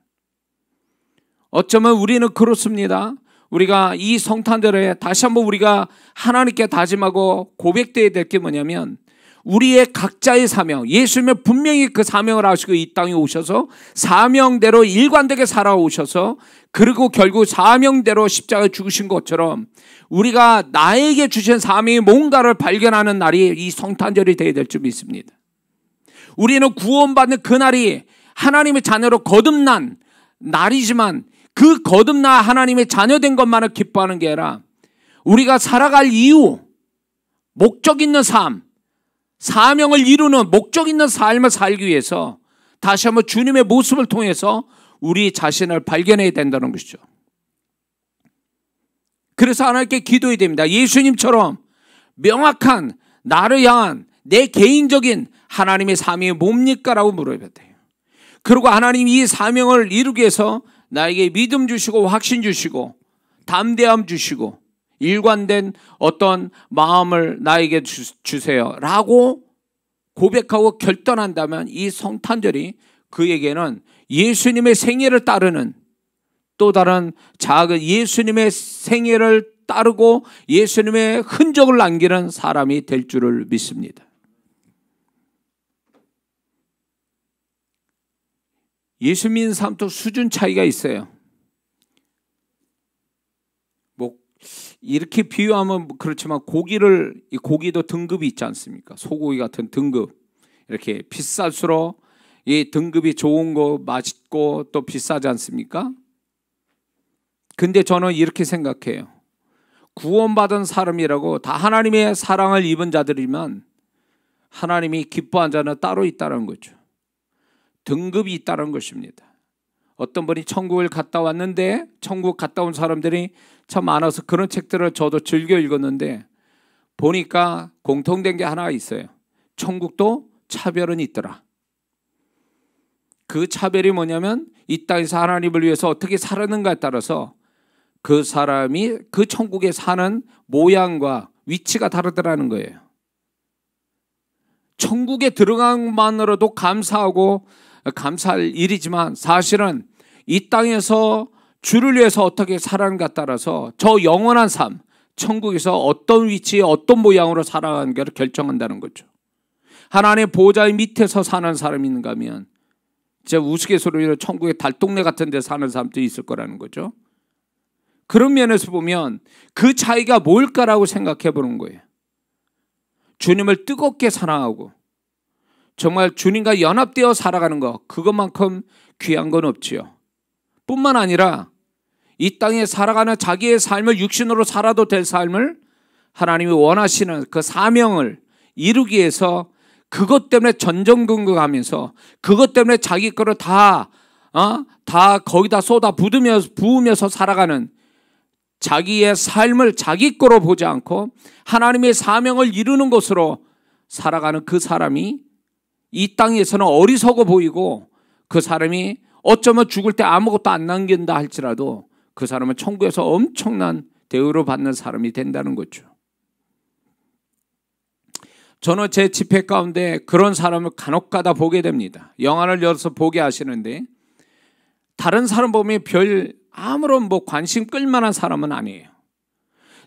어쩌면 우리는 그렇습니다. 우리가 이 성탄절에 다시 한번 우리가 하나님께 다짐하고 고백되어야 될 게 뭐냐면, 우리의 각자의 사명, 예수님은 분명히 그 사명을 하시고 이 땅에 오셔서 사명대로 일관되게 살아오셔서, 그리고 결국 사명대로 십자가에 죽으신 것처럼 우리가 나에게 주신 사명이 뭔가를 발견하는 날이 이 성탄절이 되어야 될 줄 믿습니다. 우리는 구원받는 그날이 하나님의 자녀로 거듭난 날이지만, 그 거듭나 하나님의 자녀된 것만을 기뻐하는 게 아니라 우리가 살아갈 이유, 목적 있는 삶, 사명을 이루는 목적 있는 삶을 살기 위해서 다시 한번 주님의 모습을 통해서 우리 자신을 발견해야 된다는 것이죠. 그래서 하나님께 기도해야 됩니다. 예수님처럼 명확한 나를 향한 내 개인적인 하나님의 사명이 뭡니까? 라고 물어봐야 돼요. 그리고 하나님이 이 사명을 이루기 위해서 나에게 믿음 주시고 확신 주시고 담대함 주시고 일관된 어떤 마음을 나에게 주세요 라고 고백하고 결단한다면, 이 성탄절이 그에게는 예수님의 생애를 따르는, 또 다른 작은 예수님의 생애를 따르고 예수님의 흔적을 남기는 사람이 될 줄을 믿습니다. 예수 믿는 사람도 수준 차이가 있어요. 이렇게 비유하면 그렇지만 고기도 등급이 있지 않습니까? 소고기 같은 등급. 이렇게 비쌀수록 이 등급이 좋은 거 맛있고 또 비싸지 않습니까? 근데 저는 이렇게 생각해요. 구원받은 사람이라고 다 하나님의 사랑을 입은 자들이면 하나님이 기뻐한 자는 따로 있다는 거죠. 등급이 있다는 것입니다. 어떤 분이 천국을 갔다 왔는데, 천국 갔다 온 사람들이 참 많아서 그런 책들을 저도 즐겨 읽었는데 보니까 공통된 게 하나 있어요. 천국도 차별은 있더라. 그 차별이 뭐냐면, 이 땅에서 하나님을 위해서 어떻게 살았는가에 따라서 그 사람이 그 천국에 사는 모양과 위치가 다르더라는 거예요. 천국에 들어간 것만으로도 감사할 일이지만, 사실은 이 땅에서 주를 위해서 어떻게 살아가는가에 따라서 저 영원한 삶, 천국에서 어떤 위치에 어떤 모양으로 살아가는가를 결정한다는 거죠. 하나님의 보좌의 밑에서 사는 사람이 있는가 하면 진짜 우스갯소리로 천국의 달동네 같은 데 사는 사람도 있을 거라는 거죠. 그런 면에서 보면 그 차이가 뭘까라고 생각해 보는 거예요. 주님을 뜨겁게 사랑하고 정말 주님과 연합되어 살아가는 것, 그것만큼 귀한 건 없지요. 뿐만 아니라 이 땅에 살아가는 자기의 삶을 육신으로 살아도 될 삶을 하나님이 원하시는 그 사명을 이루기 위해서 그것 때문에 전전긍긍하면서 그것 때문에 자기 거를 다 거기다 쏟아 부으면서 살아가는, 자기의 삶을 자기 거로 보지 않고 하나님의 사명을 이루는 것으로 살아가는 그 사람이 이 땅에서는 어리석어 보이고, 그 사람이 어쩌면 죽을 때 아무것도 안 남긴다 할지라도 그 사람은 천국에서 엄청난 대우를 받는 사람이 된다는 거죠. 저는 제 집회 가운데 그런 사람을 간혹가다 보게 됩니다. 영화를 열어서 보게 하시는데 다른 사람 보면 아무런 관심 끌만한 사람은 아니에요.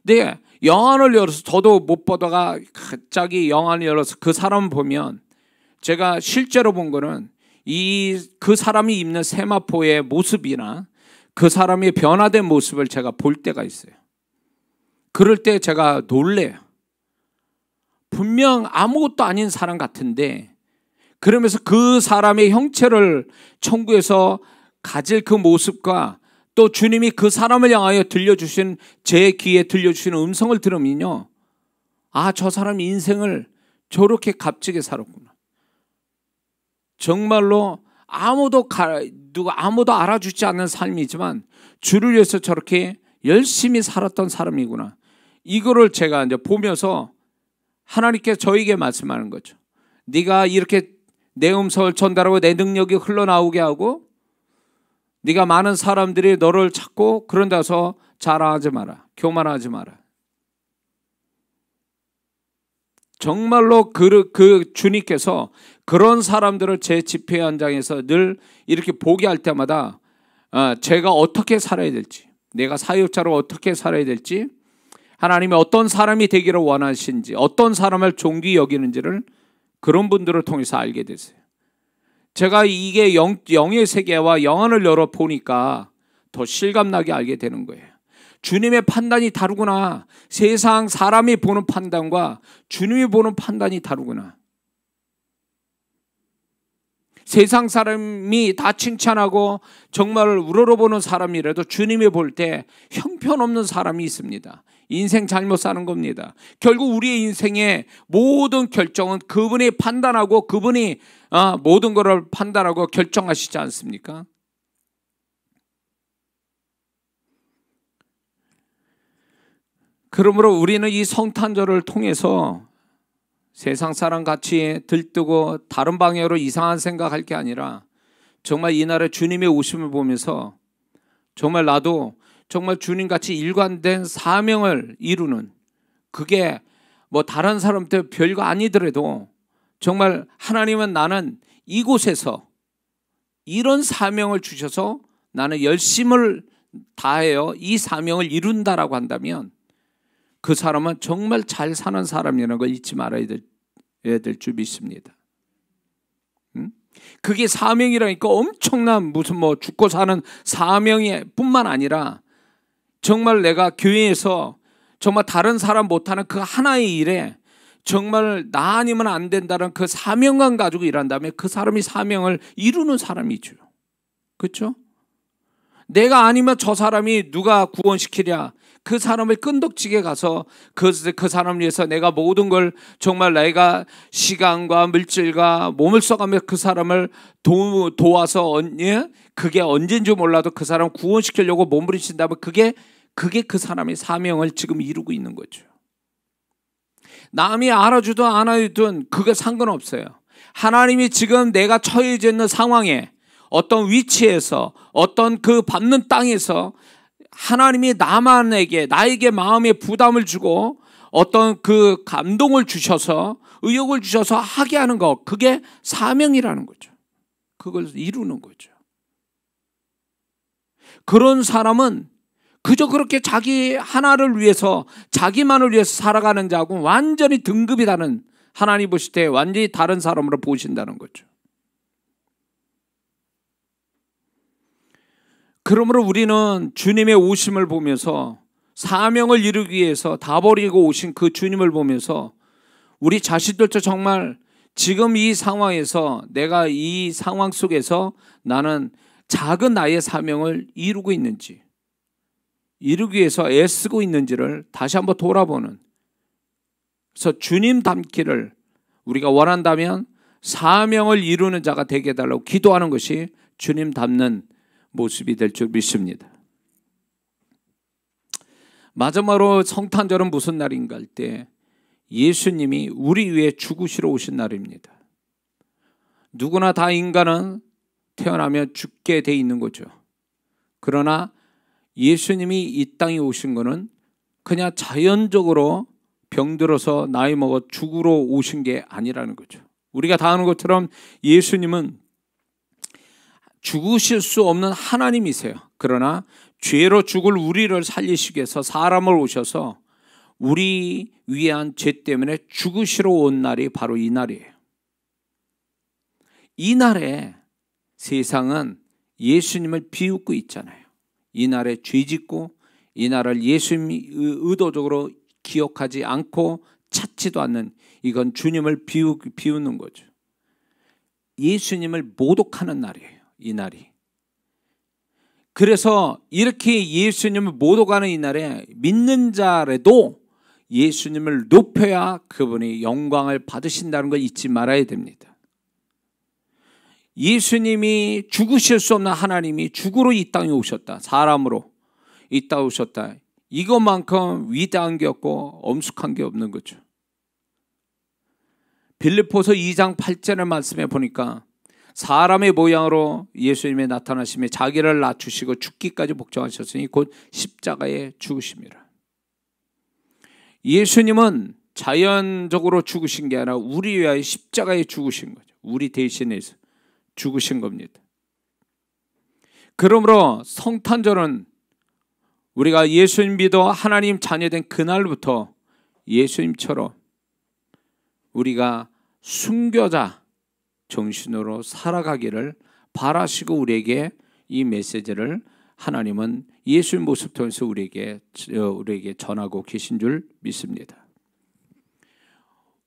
근데 영화를 열어서 저도 못 보다가 갑자기 영화를 열어서 그 사람을 보면, 제가 실제로 본 거는 그 사람이 입는 세마포의 모습이나 그 사람이 변화된 모습을 제가 볼 때가 있어요. 그럴 때 제가 놀래요. 분명 아무것도 아닌 사람 같은데, 그러면서 그 사람의 형체를 천국에서 가질 그 모습과 또 주님이 그 사람을 향하여 들려주신, 제 귀에 들려주시는 음성을 들으면요, 아, 저 사람 인생을 저렇게 값지게 살았구나. 정말로 아무도 알아주지 않는 삶이지만 주를 위해서 저렇게 열심히 살았던 사람이구나. 이거를 제가 이제 보면서 하나님께서 저에게 말씀하는 거죠. 네가 이렇게 내 음성을 전달하고 내 능력이 흘러나오게 하고 네가 많은 사람들이 너를 찾고 그런 데서 자랑하지 마라. 교만하지 마라. 정말로 그 주님께서 그런 사람들을 제 집회 현장에서 늘 이렇게 보게 할 때마다 제가 어떻게 살아야 될지, 내가 사역자로 어떻게 살아야 될지, 하나님이 어떤 사람이 되기를 원하시는지, 어떤 사람을 존귀 여기는지를 그런 분들을 통해서 알게 됐어요. 제가 이게 영의 세계와 영안을 열어보니까 더 실감나게 알게 되는 거예요. 주님의 판단이 다르구나. 세상 사람이 보는 판단과 주님이 보는 판단이 다르구나. 세상 사람이 다 칭찬하고 정말 우러러보는 사람이라도 주님이 볼 때 형편없는 사람이 있습니다. 인생 잘못 사는 겁니다. 결국 우리의 인생의 모든 결정은 그분이 판단하고 그분이 모든 것을 판단하고 결정하시지 않습니까? 그러므로 우리는 이 성탄절을 통해서 세상 사람 같이 들뜨고 다른 방향으로 이상한 생각할 게 아니라 정말 이날에 주님의 오심을 보면서 정말 나도 정말 주님같이 일관된 사명을 이루는, 그게 뭐 다른 사람들 별거 아니더라도 정말 하나님은 나는 이곳에서 이런 사명을 주셔서 나는 열심을 다하여 이 사명을 이룬다라고 한다면 그 사람은 정말 잘 사는 사람이라는 걸 잊지 말아야 될 줄 믿습니다. 그게 사명이라니까 엄청난 무슨 뭐 죽고 사는 사명이 뿐만 아니라 정말 내가 교회에서 정말 다른 사람 못하는 그 하나의 일에 정말 나 아니면 안 된다는 그 사명감 가지고 일한다면 그 사람이 사명을 이루는 사람이죠. 그렇죠? 내가 아니면 저 사람이 누가 구원시키랴. 그 사람을 끈덕지게 가서 그 사람을 위해서 내가 모든 걸 정말 내가 시간과 물질과 몸을 써가며 그 사람을 도와서 그게 언젠지 몰라도 그 사람 구원시키려고 몸부림친다면 그게 그 사람의 사명을 지금 이루고 있는 거죠. 남이 알아주든 안 알아주든 그게 상관없어요. 하나님이 지금 내가 처해져 있는 상황에 어떤 위치에서 어떤 그 밟는 땅에서 하나님이 나에게 마음에 부담을 주고 어떤 그 감동을 주셔서 의욕을 주셔서 하게 하는 것, 그게 사명이라는 거죠. 그걸 이루는 거죠. 그런 사람은 그저 그렇게 자기 하나를 위해서 자기만을 위해서 살아가는 자하고 완전히 등급이 다른, 하나님 보실 때 완전히 다른 사람으로 보신다는 거죠. 그러므로 우리는 주님의 오심을 보면서 사명을 이루기 위해서 다 버리고 오신 그 주님을 보면서 우리 자신들도 정말 지금 이 상황에서 내가 이 상황 속에서 나는 작은 나의 사명을 이루고 있는지, 이루기 위해서 애쓰고 있는지를 다시 한번 돌아보는, 그래서 주님 닮기를 우리가 원한다면 사명을 이루는 자가 되게 해달라고 기도하는 것이 주님 닮는 모습이 될 줄 믿습니다. 마지막으로 성탄절은 무슨 날인가 할 때 예수님이 우리 위해 죽으시러 오신 날입니다. 누구나 다 인간은 태어나면 죽게 돼 있는 거죠. 그러나 예수님이 이 땅에 오신 거는 그냥 자연적으로 병들어서 나이 먹어 죽으러 오신 게 아니라는 거죠. 우리가 다 아는 것처럼 예수님은 죽으실 수 없는 하나님이세요. 그러나 죄로 죽을 우리를 살리시기 위해서 사람을 오셔서 우리 위한 죄 때문에 죽으시러 온 날이 바로 이 날이에요. 이 날에 세상은 예수님을 비웃고 있잖아요. 이 날에 죄짓고 이 날을 예수님이 의도적으로 기억하지 않고 찾지도 않는, 이건 주님을 비웃는 거죠. 예수님을 모독하는 날이에요. 이 날이. 그래서 이렇게 예수님을 못 오가는 이날에 믿는 자라도 예수님을 높여야 그분이 영광을 받으신다는 걸 잊지 말아야 됩니다. 예수님이 죽으실 수 없는 하나님이 죽으러 이 땅에 오셨다. 사람으로 이 땅에 오셨다. 이것만큼 위대한 게 없고 엄숙한 게 없는 거죠. 빌립보서 2장 8절의 말씀에 보니까 사람의 모양으로 예수님이 나타나시며 자기를 낮추시고 죽기까지 복종하셨으니 곧 십자가에 죽으심이라. 예수님은 자연적으로 죽으신 게 아니라 우리 위하여 십자가에 죽으신 거죠. 우리 대신해서 죽으신 겁니다. 그러므로 성탄절은 우리가 예수님 믿어 하나님 자녀된 그날부터 예수님처럼 우리가 순교자 정신으로 살아가기를 바라시고 우리에게 이 메시지를 하나님은 예수의 모습 통해서 우리에게 전하고 계신 줄 믿습니다.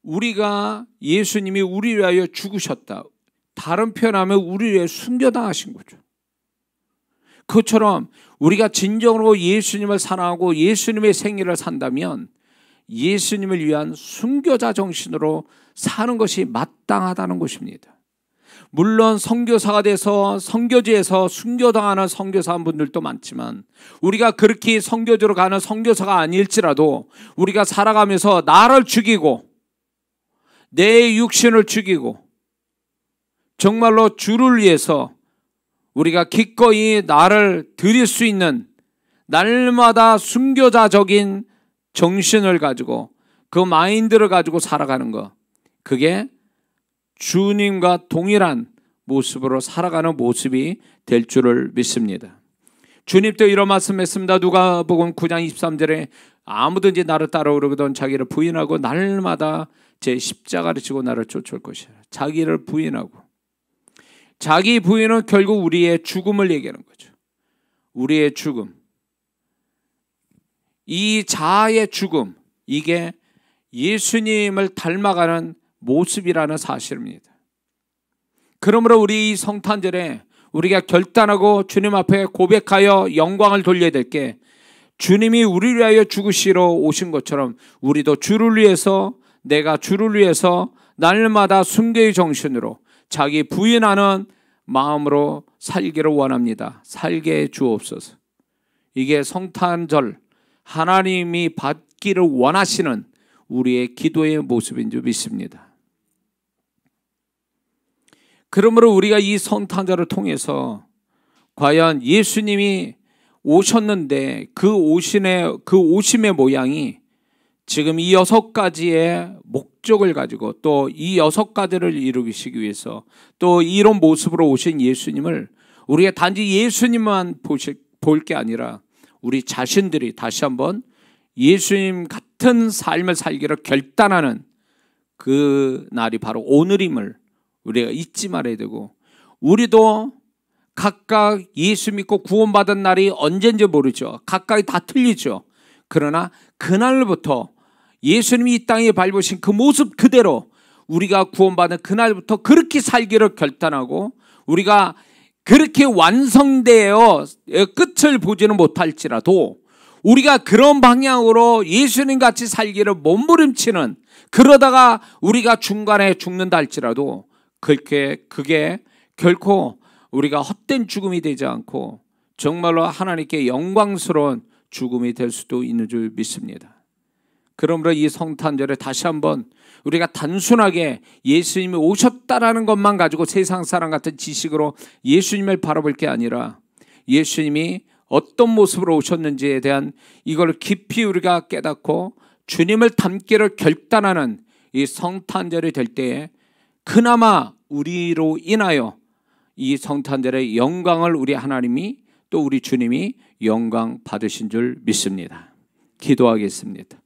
우리가 예수님이 우리 위하여 죽으셨다. 다른 표현하면 우리 위해 순교당하신 거죠. 그것처럼 우리가 진정으로 예수님을 사랑하고 예수님의 생애를 산다면 예수님을 위한 순교자 정신으로 사는 것이 마땅하다는 것입니다. 물론 선교사가 돼서 선교지에서 순교당하는 선교사 분들도 많지만 우리가 그렇게 선교지로 가는 선교사가 아닐지라도 우리가 살아가면서 나를 죽이고 내 육신을 죽이고 정말로 주를 위해서 우리가 기꺼이 나를 드릴 수 있는 날마다 순교자적인 정신을 가지고 그 마인드를 가지고 살아가는 것, 그게 주님과 동일한 모습으로 살아가는 모습이 될 줄을 믿습니다. 주님도 이런 말씀했습니다. 누가복음 9장 23절에 아무든지 나를 따라오려거든 자기를 부인하고 날마다 제 십자가를 지고 나를 쫓아올 것이라. 자기를 부인하고, 자기 부인은 결국 우리의 죽음을 얘기하는 거죠. 우리의 죽음, 이 자아의 죽음, 이게 예수님을 닮아가는 모습이라는 사실입니다. 그러므로 우리 이 성탄절에 우리가 결단하고 주님 앞에 고백하여 영광을 돌려야 될 게, 주님이 우리를 위하여 죽으시러 오신 것처럼 우리도 주를 위해서, 내가 주를 위해서 날마다 순교의 정신으로 자기 부인하는 마음으로 살기를 원합니다. 살게 주옵소서. 이게 성탄절 하나님이 받기를 원하시는 우리의 기도의 모습인 줄 믿습니다. 그러므로 우리가 이 성탄절을 통해서 과연 예수님이 오셨는데 그 오심의 모양이 지금 이 6가지의 목적을 가지고 또 이 6가지를 이루시기 위해서 또 이런 모습으로 오신 예수님을 우리가 단지 예수님만 볼 게 아니라 우리 자신들이 다시 한번 예수님 같은 삶을 살기를 결단하는 그 날이 바로 오늘임을 우리가 잊지 말아야 되고, 우리도 각각 예수 믿고 구원받은 날이 언제인지 모르죠. 각각이 다 틀리죠. 그러나 그날부터 예수님이 이 땅에 밟으신 그 모습 그대로 우리가 구원받은 그날부터 그렇게 살기를 결단하고, 우리가 그렇게 완성되어 끝을 보지는 못할지라도 우리가 그런 방향으로 예수님 같이 살기를 몸부림치는, 그러다가 우리가 중간에 죽는다 할지라도 그게 결코 우리가 헛된 죽음이 되지 않고 정말로 하나님께 영광스러운 죽음이 될 수도 있는 줄 믿습니다. 그러므로 이 성탄절에 다시 한번 우리가 단순하게 예수님이 오셨다라는 것만 가지고 세상 사람 같은 지식으로 예수님을 바라볼 게 아니라 예수님이 어떤 모습으로 오셨는지에 대한 이걸 깊이 우리가 깨닫고 주님을 닮기를 결단하는 이 성탄절이 될 때에 그나마 우리로 인하여 이 성탄절의 영광을 우리 하나님이 또 우리 주님이 영광 받으신 줄 믿습니다. 기도하겠습니다.